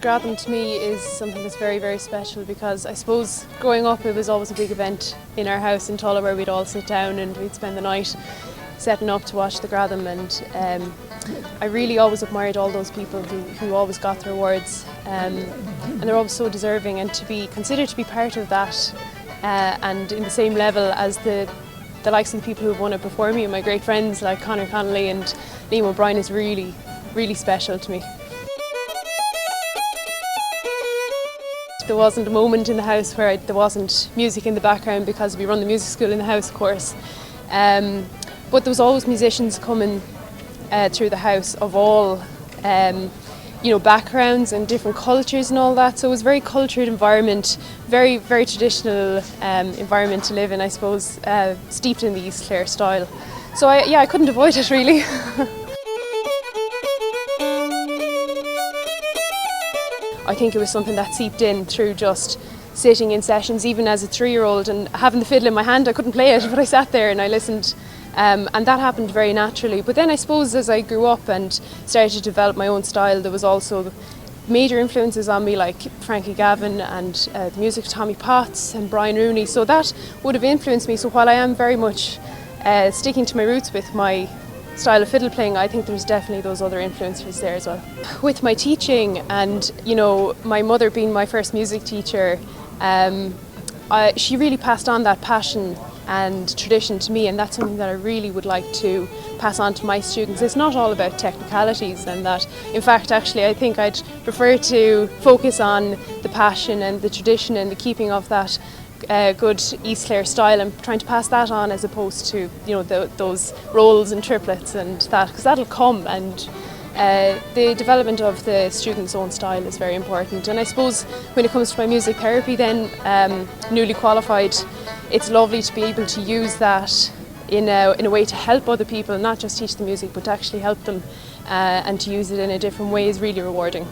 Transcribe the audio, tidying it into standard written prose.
Gradam to me is something that's very, very special because I suppose growing up it was always a big event in our house in Tulach where we'd all sit down and we'd spend the night setting up to watch the Gradam, and I really always admired all those people who always got their awards, and they're always so deserving, and to be considered to be part of that and in the same level as the likes of the people who've won it before me and my great friends like Conor Connolly and Liam O'Brien is really, really special to me. There wasn't a moment in the house where there wasn't music in the background because we run the music school in the house, of course. But there was always musicians coming through the house of all backgrounds and different cultures and all that. So it was a very cultured environment, very, very traditional environment to live in, I suppose, steeped in the East Clare style. So I couldn't avoid it really. I think it was something that seeped in through just sitting in sessions, even as a 3-year-old, and having the fiddle in my hand. I couldn't play it, but I sat there and I listened, and that happened very naturally. But then I suppose as I grew up and started to develop my own style, there was also major influences on me like Frankie Gavin and the music of Tommy Potts and Brian Rooney, so that would have influenced me. So while I am very much sticking to my roots with my style of fiddle playing, I think there's definitely those other influences there as well. With my teaching and my mother being my first music teacher, she really passed on that passion and tradition to me, and that's something that I really would like to pass on to my students. It's not all about technicalities and that. In fact, actually, I think I'd prefer to focus on the passion and the tradition and the keeping of that good East Clare style and trying to pass that on as opposed to those rolls and triplets and that, because that'll come, and the development of the student's own style is very important. And I suppose when it comes to my music therapy then, newly qualified, it's lovely to be able to use that in a way to help other people, not just teach the music but to actually help them, and to use it in a different way is really rewarding.